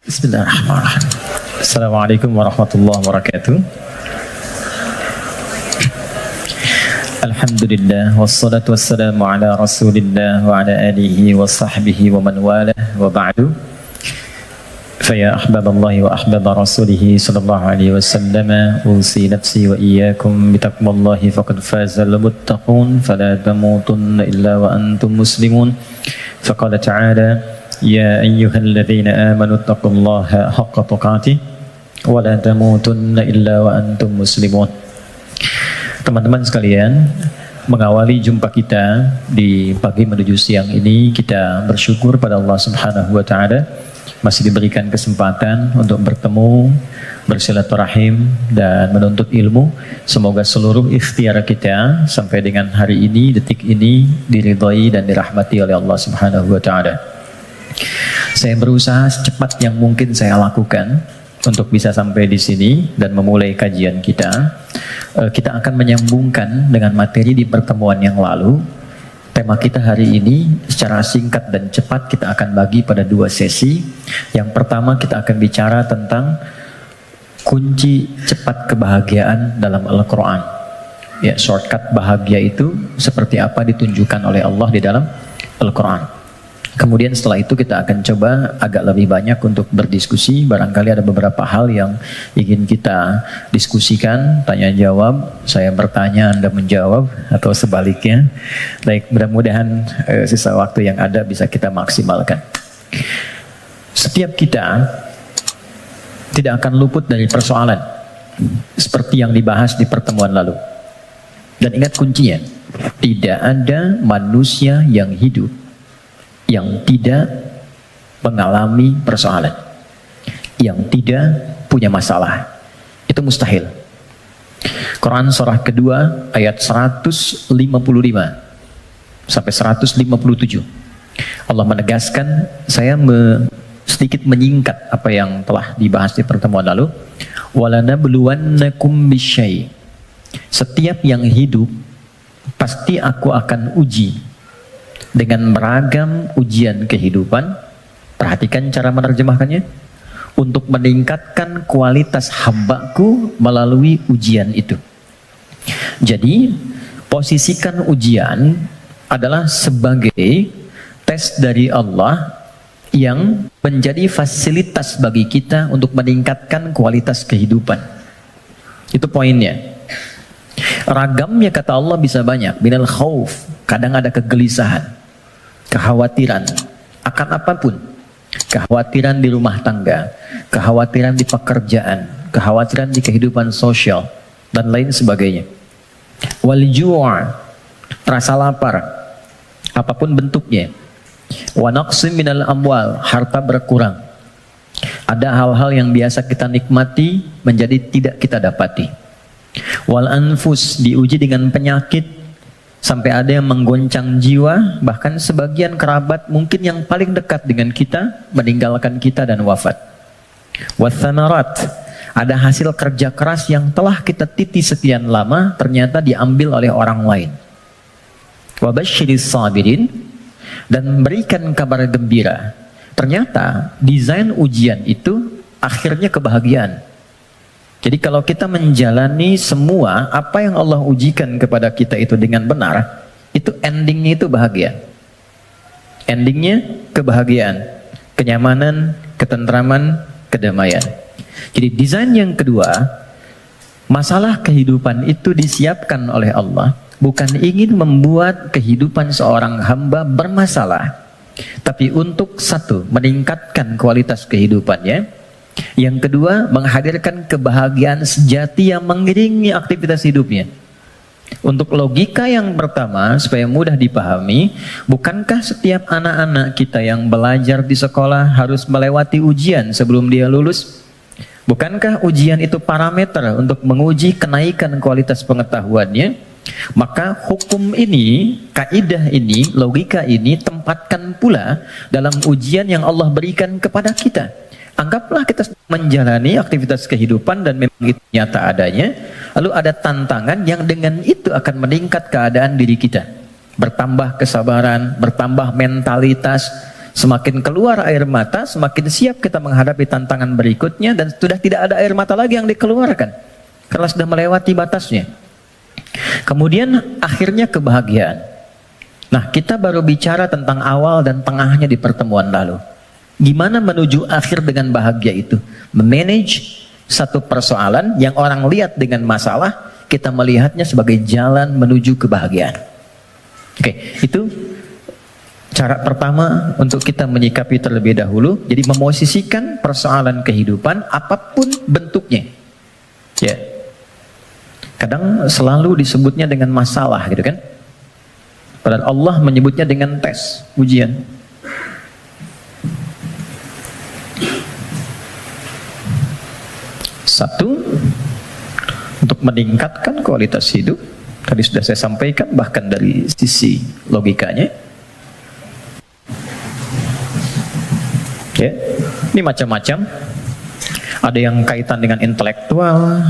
Bismillahirrahmanirrahim. Assalamualaikum warahmatullahi wabarakatuh. Alhamdulillah wassalatu wassalamu ala Rasulillah wa ala alihi wa sahbihi wa man walah wa ba'du. Faya ahbaballahi wa ahbaba rasulihi sallallahu alaihi wasallam, usi nafsi wa iyyakum bitaqwallahi faqad fazal muttaqun fala tamutunna illa wa antum muslimun. Faqala ta'ala ya ayyuhalladzina amanu taqullaha haqqa tuqatih wa la tamutunna illa wa antum muslimun. Teman-teman sekalian, mengawali jumpa kita di pagi menuju siang ini, kita bersyukur pada Allah Subhanahu wa taala masih diberikan kesempatan untuk bertemu, bersilaturahim dan menuntut ilmu. Semoga seluruh ikhtiar kita sampai dengan hari ini, detik ini diridhai dan dirahmati oleh Allah Subhanahu wa taala. Saya berusaha secepat yang mungkin saya lakukan untuk bisa sampai di sini dan memulai kajian kita. Kita akan menyambungkan dengan materi di pertemuan yang lalu. Tema kita hari ini secara singkat dan cepat kita akan bagi pada dua sesi. Yang pertama kita akan bicara tentang kunci cepat kebahagiaan dalam Al-Quran. Ya, shortcut bahagia itu seperti apa ditunjukkan oleh Allah di dalam Al-Quran. Kemudian setelah itu kita akan coba agak lebih banyak untuk berdiskusi. Barangkali ada beberapa hal yang ingin kita diskusikan, tanya jawab, saya bertanya Anda menjawab atau sebaliknya. Baik, mudah-mudahan sisa waktu yang ada bisa kita maksimalkan. Setiap kita tidak akan luput dari persoalan seperti yang dibahas di pertemuan lalu. Dan ingat kuncinya, tidak ada manusia yang hidup yang tidak mengalami persoalan, yang tidak punya masalah. Itu mustahil. Quran surah kedua ayat 155 sampai 157. Allah menegaskan, saya sedikit menyingkat apa yang telah dibahas di pertemuan lalu. Walanabluwannakum bisyai. Setiap yang hidup pasti aku akan uji dengan beragam ujian kehidupan. Perhatikan cara menerjemahkannya. Untuk meningkatkan kualitas hambaku melalui ujian itu. Jadi, posisikan ujian adalah sebagai tes dari Allah yang menjadi fasilitas bagi kita untuk meningkatkan kualitas kehidupan. Itu poinnya. Ragamnya kata Allah bisa banyak. Minal khauf, kadang ada kegelisahan, kekhawatiran akan apapun. Kekhawatiran di rumah tangga, kekhawatiran di pekerjaan, kekhawatiran di kehidupan sosial, dan lain sebagainya. Wal ju', rasa lapar, apapun bentuknya. Wa naqsim minal amwal, harta berkurang. Ada hal-hal yang biasa kita nikmati menjadi tidak kita dapati. Wal anfus, diuji dengan penyakit sampai ada yang menggoncang jiwa, bahkan sebagian kerabat mungkin yang paling dekat dengan kita meninggalkan kita dan wafat. Wathamarat, ada hasil kerja keras yang telah kita titi sekian lama ternyata diambil oleh orang lain. Wabasyiris sabirin, dan berikan kabar gembira, ternyata desain ujian itu akhirnya kebahagiaan. Jadi kalau kita menjalani semua apa yang Allah ujikan kepada kita itu dengan benar, itu endingnya itu bahagia. Endingnya kebahagiaan, kenyamanan, ketentraman, kedamaian. Jadi desain yang kedua, masalah kehidupan itu disiapkan oleh Allah bukan ingin membuat kehidupan seorang hamba bermasalah, tapi untuk satu, meningkatkan kualitas kehidupannya. Yang kedua, menghadirkan kebahagiaan sejati yang mengiringi aktivitas hidupnya. Untuk logika yang pertama, supaya mudah dipahami, bukankah setiap anak-anak kita yang belajar di sekolah harus melewati ujian sebelum dia lulus? Bukankah ujian itu parameter untuk menguji kenaikan kualitas pengetahuannya? Maka hukum ini, kaidah ini, logika ini tempatkan pula dalam ujian yang Allah berikan kepada kita. Anggaplah kita menjalani aktivitas kehidupan dan memang itu nyata adanya, lalu ada tantangan yang dengan itu akan meningkat keadaan diri kita. Bertambah kesabaran, bertambah mentalitas, Semakin keluar air mata, semakin siap kita menghadapi tantangan berikutnya, dan sudah tidak ada air mata lagi yang dikeluarkan karena sudah melewati batasnya. Kemudian akhirnya kebahagiaan. Nah, kita baru bicara tentang awal dan tengahnya di pertemuan lalu. Gimana menuju akhir dengan bahagia itu? Memanage satu persoalan yang orang lihat dengan masalah, kita melihatnya sebagai jalan menuju kebahagiaan. Oke, itu cara pertama untuk kita menyikapi terlebih dahulu. Jadi memosisikan persoalan kehidupan apapun bentuknya. Ya. Kadang selalu disebutnya dengan masalah gitu kan. Padahal Allah menyebutnya dengan tes, ujian. Satu, untuk meningkatkan kualitas hidup. Tadi sudah saya sampaikan, bahkan dari sisi logikanya. Ya, ini macam-macam. Ada yang kaitan dengan intelektual,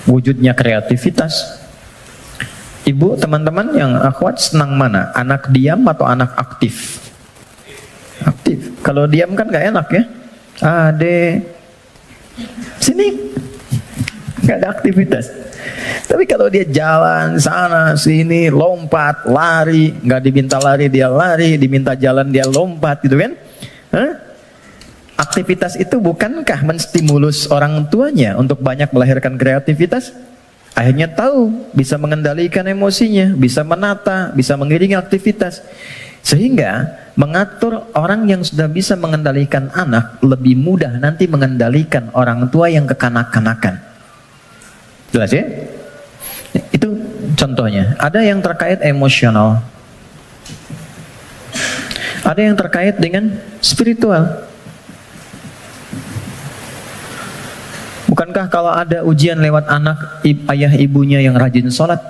wujudnya kreativitas. Ibu, teman-teman yang akhwat senang mana? Anak diam atau anak aktif? Aktif. Kalau diam kan gak enak ya. Ade, sini, gak ada aktivitas. Tapi kalau dia jalan sana sini, lompat, lari, gak diminta lari dia lari, diminta jalan dia lompat gitu kan? Hah? Aktivitas itu bukankah menstimulus orang tuanya untuk banyak melahirkan kreativitas? Akhirnya tahu, bisa mengendalikan emosinya, bisa menata, bisa mengiringi aktivitas. Sehingga mengatur orang yang sudah bisa mengendalikan anak lebih mudah nanti mengendalikan orang tua yang kekanak-kanakan. Jelas ya? Itu contohnya. Ada yang terkait emosional, ada yang terkait dengan spiritual. Bukankah kalau ada ujian lewat anak, ayah ibunya yang rajin sholat,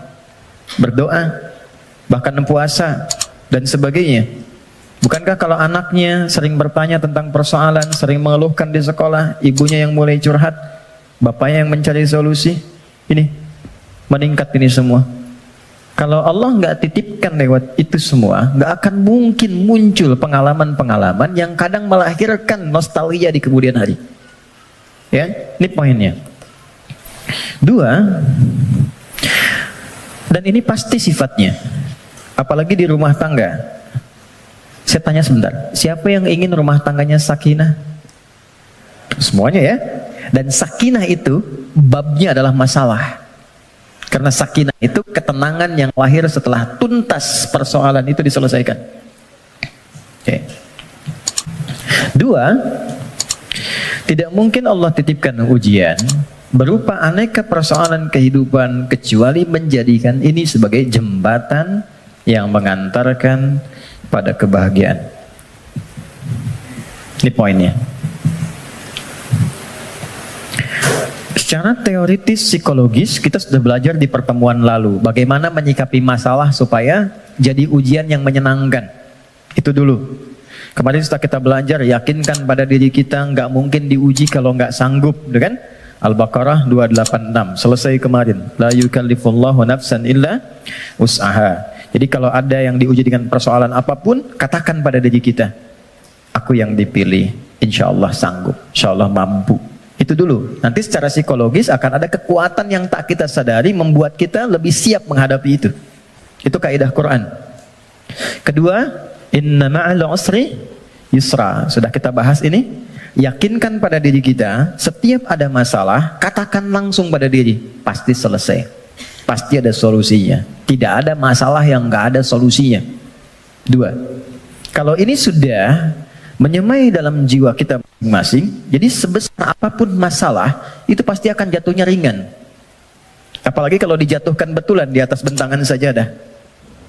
berdoa, bahkan puasa, dan sebagainya? Bukankah kalau anaknya sering bertanya tentang persoalan, sering mengeluhkan di sekolah, ibunya yang mulai curhat, bapaknya yang mencari solusi, ini meningkat ini semua. Kalau Allah nggak titipkan lewat itu semua, nggak akan mungkin muncul pengalaman-pengalaman yang kadang melahirkan nostalgia di kemudian hari. Ya, ini poinnya. Dua, dan ini pasti sifatnya, apalagi di rumah tangga. Saya tanya sebentar, siapa yang ingin rumah tangganya sakinah? Semuanya ya. Dan sakinah itu babnya adalah masalah. Karena sakinah itu ketenangan yang lahir setelah tuntas persoalan itu diselesaikan. Oke. Dua, tidak mungkin Allah titipkan ujian berupa aneka persoalan kehidupan kecuali menjadikan ini sebagai jembatan yang mengantarkan pada kebahagiaan. Ini poinnya. Secara teoritis psikologis kita sudah belajar di pertemuan lalu bagaimana menyikapi masalah supaya jadi ujian yang menyenangkan. Itu dulu. Kemarin setelah kita belajar, yakinkan pada diri kita nggak mungkin diuji kalau nggak sanggup, kan? Al-Baqarah 286 selesai kemarin. La yukallifullahu nafsan illa wus'aha. Jadi kalau ada yang diuji dengan persoalan apapun, katakan pada diri kita, aku yang dipilih, insya Allah sanggup, insya Allah mampu. Itu dulu. Nanti secara psikologis akan ada kekuatan yang tak kita sadari membuat kita lebih siap menghadapi itu. Itu kaidah Quran. Kedua, inna ma'al usri yusra. Sudah kita bahas ini. Yakinkan pada diri kita, setiap ada masalah, katakan langsung pada diri, pasti selesai. Pasti ada solusinya. Tidak ada masalah yang nggak ada solusinya. Dua. Kalau ini sudah menyemai dalam jiwa kita masing-masing, jadi sebesar apapun masalah, itu pasti akan jatuhnya ringan. Apalagi kalau dijatuhkan betulan di atas bentangan sajadah.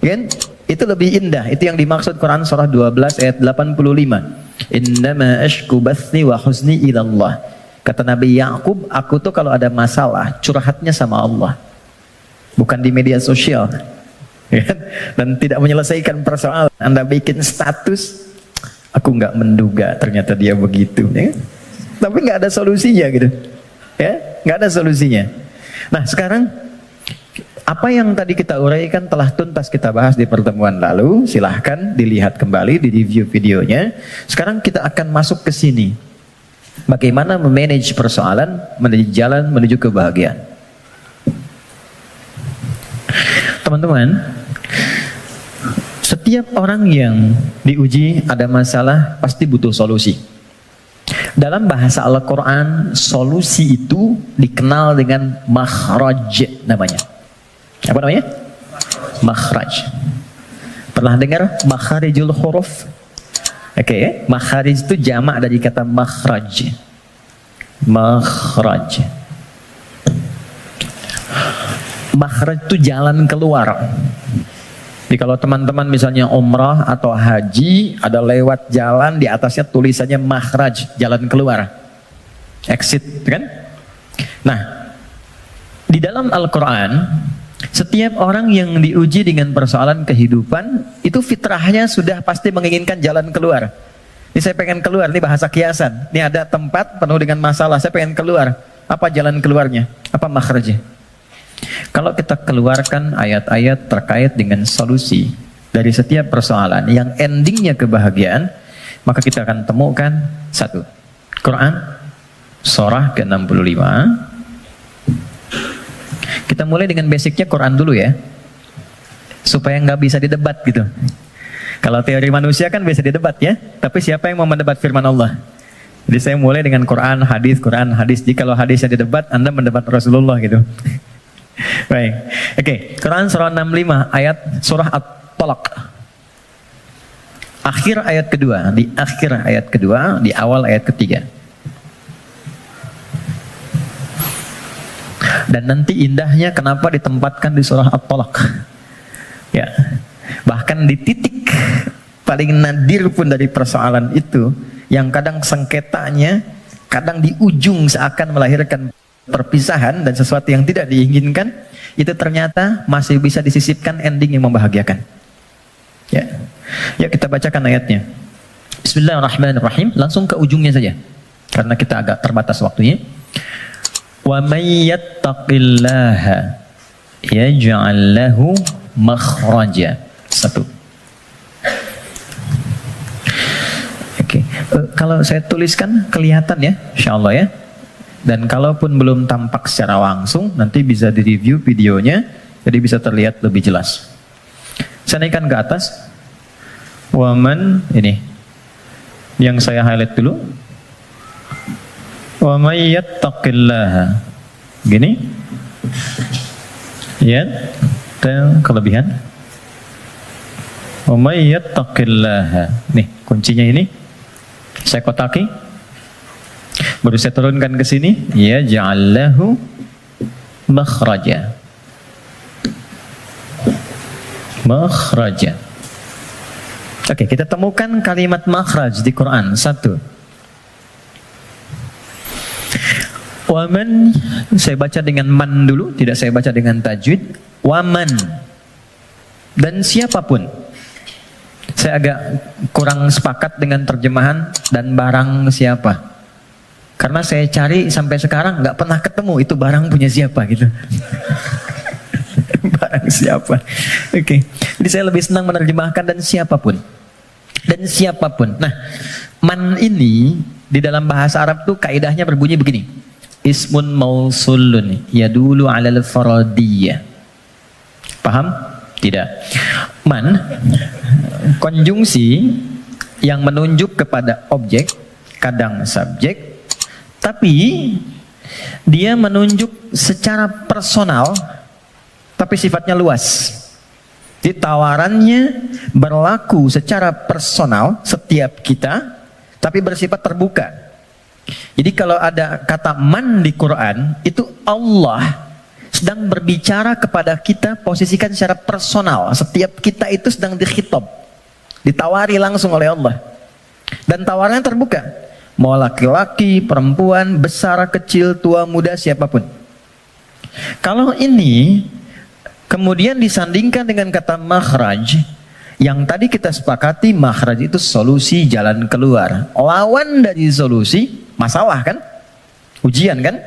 Kan? Itu lebih indah. Itu yang dimaksud Quran surah 12 ayat 85. Innama ashku bathi wa huzni ilallah. Kata Nabi Ya'qub, aku tuh kalau ada masalah curhatnya sama Allah, bukan di media sosial. Dan tidak menyelesaikan persoalan. Anda bikin status, aku nggak menduga ternyata dia begitu, ya? Tapi nggak ada solusinya gitu, ya, nggak ada solusinya. Nah sekarang Apa yang tadi kita uraikan telah tuntas kita bahas di pertemuan lalu. Silahkan dilihat kembali, di review videonya. Sekarang kita akan masuk ke sini. Bagaimana memanage persoalan menuju jalan menuju kebahagiaan. Teman-teman, setiap orang yang diuji ada masalah pasti butuh solusi. Dalam bahasa Al-Quran, solusi itu dikenal dengan makhraj namanya. Apa namanya? Makhraj. Pernah dengar makharijul huruf? Oke, makharij itu jamak dari kata makhraj. Makhraj. Makhraj itu jalan keluar. Jadi kalau teman-teman misalnya umrah atau haji, ada lewat jalan di atasnya tulisannya makhraj, jalan keluar, exit, kan? Nah, di dalam Al-Quran, setiap orang yang diuji dengan persoalan kehidupan, itu fitrahnya sudah pasti menginginkan jalan keluar. Ini saya pengen keluar, ini bahasa kiasan. Ini ada tempat penuh dengan masalah, saya pengen keluar. Apa jalan keluarnya? Apa makhrajnya? Kalau kita keluarkan ayat-ayat terkait dengan solusi dari setiap persoalan yang endingnya kebahagiaan, maka kita akan temukan satu, Quran surah ke-65. Kita mulai dengan basicnya Quran dulu ya, supaya nggak bisa didebat gitu. Kalau teori manusia kan bisa didebat ya, tapi siapa yang mau mendebat firman Allah? Jadi saya mulai dengan Quran, hadis. Jadi kalau hadisnya didebat, Anda mendebat Rasulullah gitu. Baik, oke. Quran surah 65 ayat surah At-Talaq. Akhir ayat kedua, di akhir ayat kedua, di awal ayat ketiga. Dan nanti indahnya kenapa ditempatkan di surah At-Talaq. Ya, bahkan di titik paling nadir pun dari persoalan itu, yang kadang sengketanya, kadang di ujung seakan melahirkan perpisahan dan sesuatu yang tidak diinginkan, itu ternyata masih bisa disisipkan ending yang membahagiakan. Ya, ya kita bacakan ayatnya. Bismillahirrahmanirrahim. Langsung ke ujungnya saja, karena kita agak terbatas waktunya. Wa may yattaqillaha yaj'al lahu makhraja. Satu. Oke. Kalau saya tuliskan kelihatan ya, insyaallah ya. Dan kalaupun belum tampak secara langsung, nanti bisa direview videonya, jadi bisa terlihat lebih jelas. Saya naikkan ke atas. Waman, ini yang saya highlight dulu. Wa may yattaqillaha. Gini. Ya, dan kelebihan. Wa may yattaqillaha. Nih, kuncinya ini. Saya kotaki. Baru saya turunkan ke sini, ya ja'allahu makhraja. Makhraja. Oke, kita temukan kalimat makhraj di Quran. Satu. Waman, saya baca dengan man dulu, tidak saya baca dengan tajwid. Waman. Dan siapapun. Saya agak kurang sepakat dengan terjemahan dan barang siapa. Karena saya cari sampai sekarang nggak pernah ketemu itu barang punya siapa gitu. Barang siapa? Oke. Jadi saya lebih senang menerjemahkan dan siapapun. Dan siapapun. Nah, man ini di dalam bahasa Arab tuh kaidahnya berbunyi begini. Ismun mausulun yadulu 'alal faradiyah. Paham? Tidak. Man konjungsi yang menunjuk kepada objek, kadang subjek, tapi dia menunjuk secara personal, tapi sifatnya luas. Jadi tawarannya berlaku secara personal setiap kita, tapi bersifat terbuka. Jadi kalau ada kata man di Quran, itu Allah sedang berbicara kepada kita, posisikan secara personal. Setiap kita itu sedang dikhitab, ditawari langsung oleh Allah. Dan tawarannya terbuka. Mau laki-laki, perempuan, besar, kecil, tua, muda, siapapun. Kalau ini kemudian disandingkan dengan kata makhraj, yang tadi kita sepakati makhraj itu solusi, jalan keluar. Lawan dari solusi, masalah kan? Ujian kan?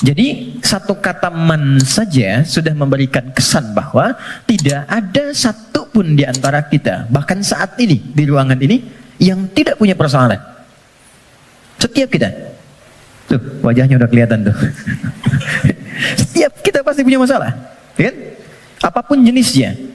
Jadi satu kata man saja sudah memberikan kesan bahwa tidak ada satu pun di antara kita, bahkan saat ini di ruangan ini, yang tidak punya persoalan. Setiap kita. Tuh, wajahnya udah kelihatan tuh. Setiap kita pasti punya masalah, kan? Apapun jenisnya.